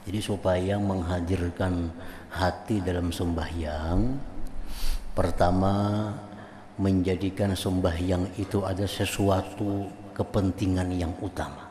Jadi supaya menghadirkan hati dalam sembahyang, pertama menjadikan sembahyang itu ada sesuatu kepentingan yang utama.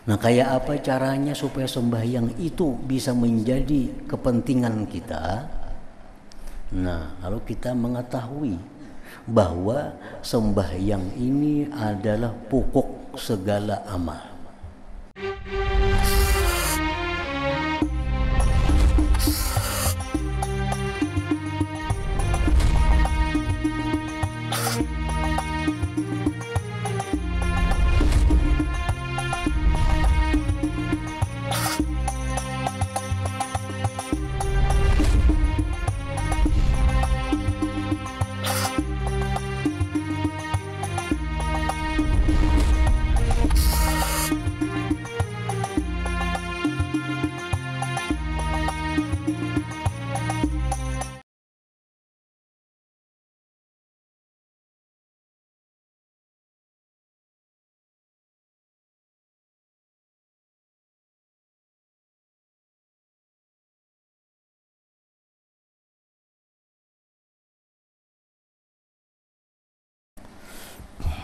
Nah, kayak apa caranya supaya sembahyang itu bisa menjadi kepentingan kita? Nah, lalu kita mengetahui bahwa sembahyang ini adalah pokok segala amal.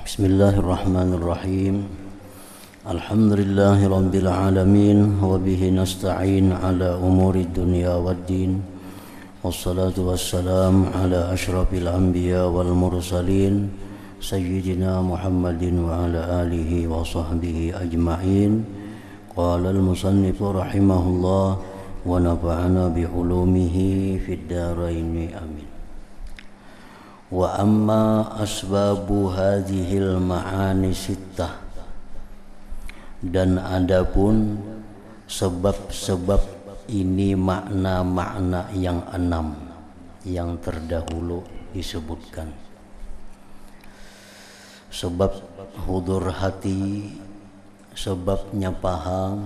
Bismillahirrahmanirrahim. Alhamdulillahi rabbil alamin wa bihi nasta'in ala umuri dunya waddin. Wassalatu wassalam ala asyrafil anbiya wal mursalin sayyidina Muhammadin wa ala alihi wa sahbihi ajma'in. Qala al-musannif rahimahullah wa nafa'ana bi ulumihi fid dharain amin. Wa amma asbabu hadhil ma'ani sittah, dan adapun sebab-sebab ini makna-makna yang 6 yang terdahulu disebutkan. Sebab hudur hati, sebabnya paham,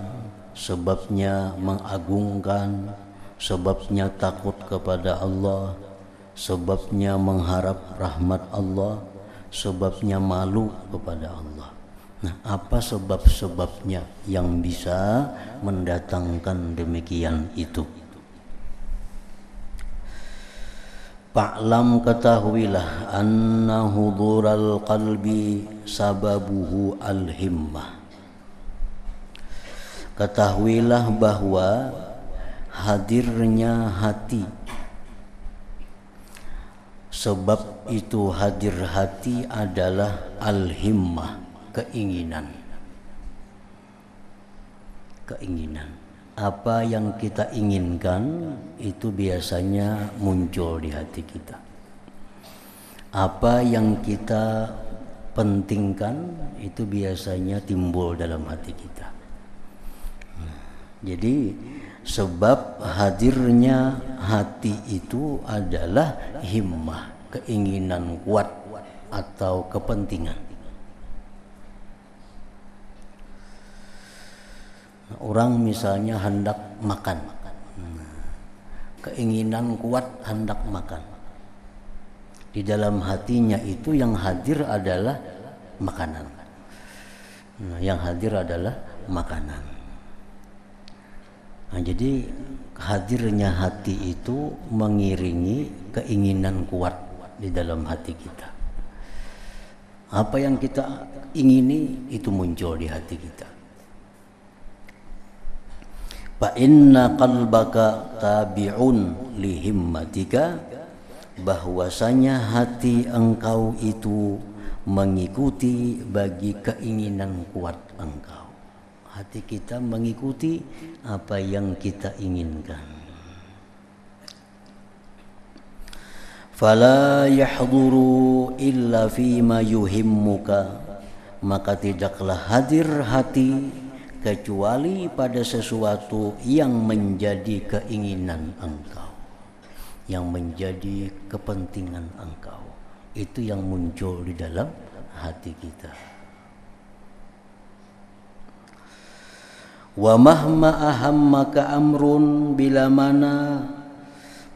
sebabnya mengagungkan, sebabnya takut kepada Allah, sebabnya mengharap rahmat Allah, sebabnya malu kepada Allah. Nah, apa sebab-sebabnya yang bisa mendatangkan demikian itu? Fa'lam, ketahuilah, anna hudural qalbi sababuhu al-himmah. Ketahuilah bahwa hadirnya hati, sebab itu hadir hati adalah al-himmah, keinginan. Apa yang kita inginkan itu biasanya muncul di hati kita. Apa yang kita pentingkan itu biasanya timbul dalam hati kita. Jadi sebab hadirnya hati itu adalah himmah, keinginan kuat atau kepentingan. Orang misalnya hendak makan, keinginan kuat hendak makan. Di dalam hatinya itu yang hadir adalah makanan. Yang hadir adalah makanan. Nah, jadi hadirnya hati itu mengiringi keinginan kuat di dalam hati kita. Apa yang kita ingini itu muncul di hati kita. Fa inna qalbaka tabi'un li himmatika, bahwasanya hati engkau itu mengikuti bagi keinginan kuat engkau. Hati kita mengikuti apa yang kita inginkan. Fala yahduru illa fima yuhimmuka, maka tidaklah hadir hati kecuali pada sesuatu yang menjadi keinginan engkau, yang menjadi kepentingan engkau. Itu yang muncul di dalam hati kita. Wa mahma ahammaka amrun, bila mana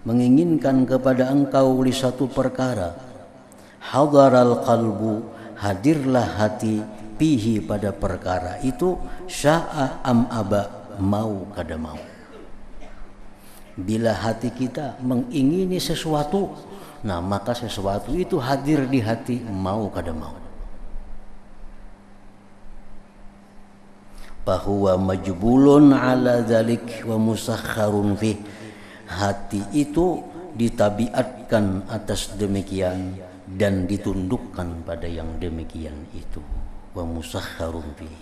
menginginkan kepada engkau di satu perkara, hadaral qalbu, hadirlah hati, fihi pada perkara itu, sya'a am aba, mau kada mau. Bila hati kita mengingini sesuatu, nah maka sesuatu itu hadir di hati mau kada mau. Bahwa majbulun ala dzalik wa musakharun fih. Hati itu ditabiatkan atas demikian dan ditundukkan pada yang demikian itu. Wa musakharun fih.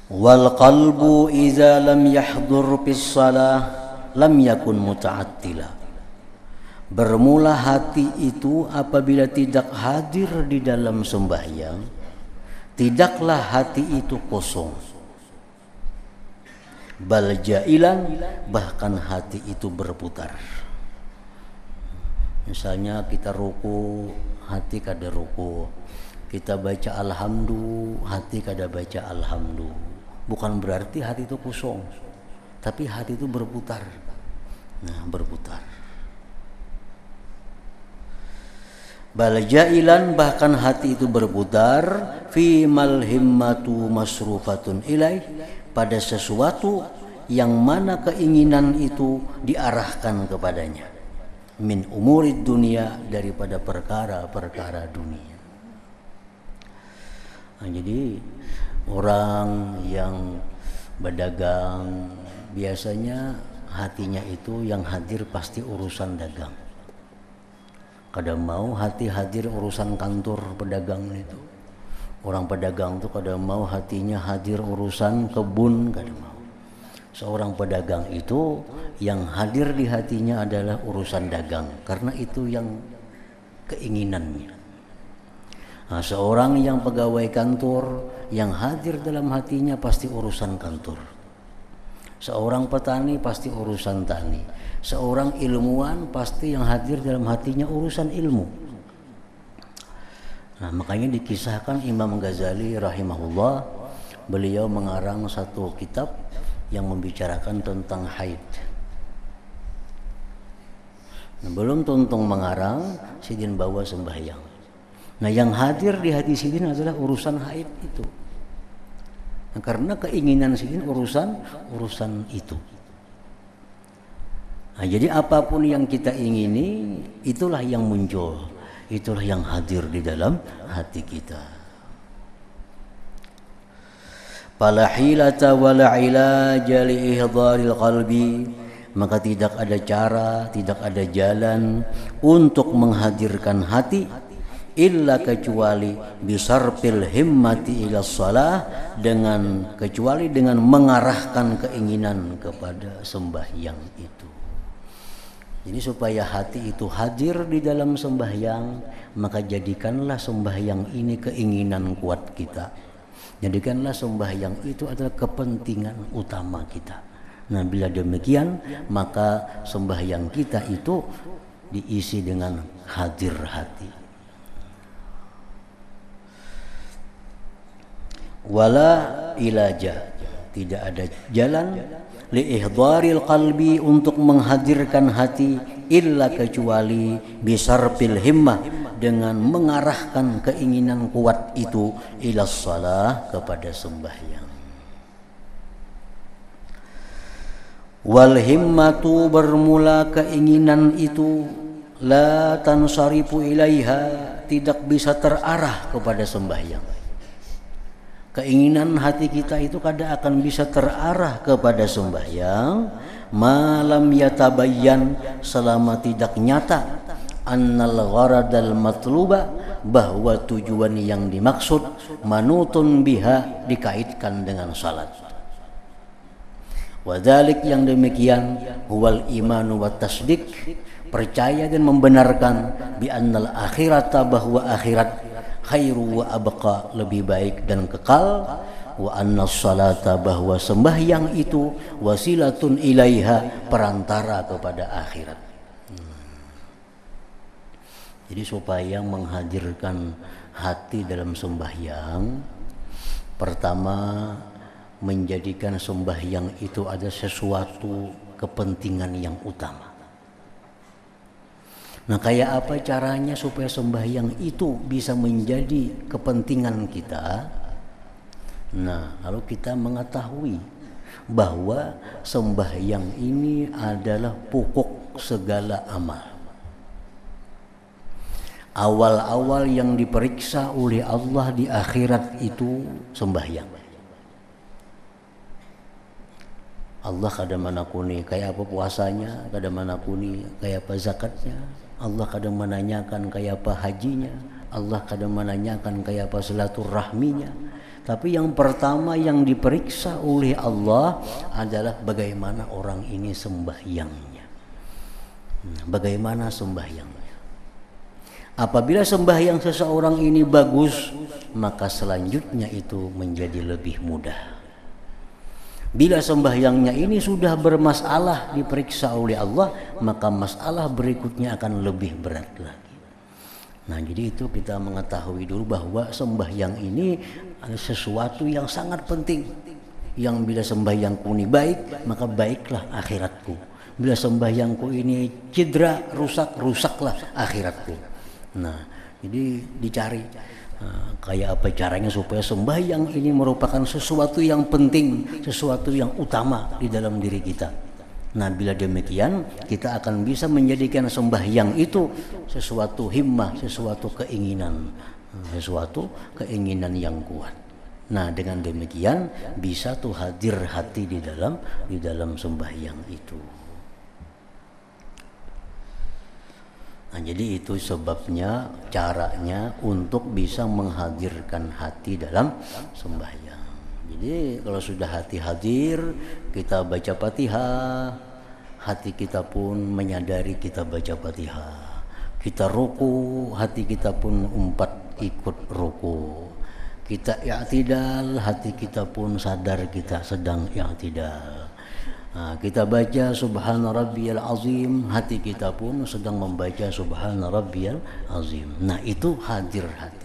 Wal qalbu idza lam yahdur fis shalah lam yakun muta'attila. Bermula hati itu apabila tidak hadir di dalam sembahyang, tidaklah hati itu kosong. Bal jailan, bahkan hati itu berputar. Misalnya kita ruku, hati kada ruku. Kita baca alhamdulillah, hati kada baca alhamdulillah. Bukan berarti hati itu kosong, tapi hati itu berputar. Nah, berputar. Bal jailan, bahkan hati itu berputar fi mal himmatu masrufatun ilaih, pada sesuatu yang mana keinginan itu diarahkan kepadanya, min umurid dunia, daripada perkara-perkara dunia. Nah, jadi orang yang berdagang biasanya hatinya itu yang hadir pasti urusan dagang. Kada mau hati hadir urusan kantor pedagang itu. Orang pedagang itu kada mau hatinya hadir urusan kebun, kada mau. Seorang pedagang itu yang hadir di hatinya adalah urusan dagang, karena itu yang keinginannya. Nah, seorang yang pegawai kantor yang hadir dalam hatinya pasti urusan kantor. Seorang petani pasti urusan tani. Seorang ilmuwan pasti yang hadir dalam hatinya urusan ilmu. Nah, makanya dikisahkan Imam Ghazali rahimahullah, beliau mengarang satu kitab yang membicarakan tentang haid. Nah, belum tuntung mengarang, sidin bawa sembahyang. Nah, yang hadir di hati sidin adalah urusan haid itu. Nah, karena keinginan sidin urusan itu. Nah, jadi apapun yang kita ingini, itulah yang muncul, itulah yang hadir di dalam hati kita. Fala hilata wala ilaja li ihdharil qalbi, maka tidak ada cara, tidak ada jalan untuk menghadirkan hati illa kecuali bisarfil himmati ila shalah, kecuali dengan mengarahkan keinginan kepada sembahyang itu. Jadi supaya hati itu hadir di dalam sembahyang, maka jadikanlah sembahyang ini keinginan kuat kita. Jadikanlah sembahyang itu adalah kepentingan utama kita. Nah, bila demikian, maka sembahyang kita itu diisi dengan hadir hati. Wala ilaja, tidak ada jalan li ihdharil qalbi, untuk menghadirkan hati, illa kecuali bisarfil himmah, dengan mengarahkan keinginan kuat itu ila shalah, kepada sembahyang. Wal himmatu, bermula keinginan itu, la tansarifu ilaiha, tidak bisa terarah kepada sembahyang. Keinginan hati kita itu kadang akan bisa terarah kepada sembahyang malam yatabayyan, selama tidak nyata annal gharadal matluba, bahwa tujuan yang dimaksud manutun biha, dikaitkan dengan salat. Wadzalik, yang demikian, huwal imanu wat tasdik, percaya dan membenarkan, bi annal akhirata, bahwa akhirat khairu wa abqa, lebih baik dan kekal, wa anna salata, bahwa sembahyang itu wasilatun ilaiha, perantara kepada akhirat. Jadi supaya menghadirkan hati dalam sembahyang, pertama menjadikan sembahyang itu ada sesuatu kepentingan yang utama. Nah, kayak apa caranya supaya sembahyang itu bisa menjadi kepentingan kita? Nah, kalau kita mengetahui bahwa sembahyang ini adalah pokok segala amal. Awal-awal yang diperiksa oleh Allah di akhirat itu sembahyang. Allah kadang menakuni kayak apa puasanya, kadang menakuni kayak apa zakatnya, Allah kadang menanyakan kayak apa hajinya, Allah kadang menanyakan kayak apa silaturahminya. Tapi yang pertama yang diperiksa oleh Allah adalah bagaimana orang ini sembahyangnya. Bagaimana sembahyangnya. Apabila sembahyang seseorang ini bagus, maka selanjutnya itu menjadi lebih mudah. Bila sembahyangnya ini sudah bermasalah diperiksa oleh Allah, maka masalah berikutnya akan lebih berat lagi. Nah, jadi itu kita mengetahui dulu bahwa sembahyang ini adalah sesuatu yang sangat penting. Yang bila sembahyangku ini baik, maka baiklah akhiratku. Bila sembahyangku ini cedera, rusaklah akhiratku. Nah, jadi dicari kayak apa caranya supaya sembahyang ini merupakan sesuatu yang penting, sesuatu yang utama di dalam diri kita. Nah, bila demikian kita akan bisa menjadikan sembahyang itu sesuatu himmah, sesuatu keinginan yang kuat. Nah, dengan demikian bisa tuh hadir hati di dalam sembahyang itu. Nah, jadi itu sebabnya, caranya untuk bisa menghadirkan hati dalam sembahyang. Jadi kalau sudah hati hadir, kita baca Fatihah, hati kita pun menyadari kita baca Fatihah. Kita ruku, hati kita pun umpat ikut ruku. Kita i'tidal, hati kita pun sadar kita sedang i'tidal. Kita baca Subhana Rabbiyal Azim, hati kita pun sedang membaca Subhana Rabbiyal Azim. Nah, itu hadir hati.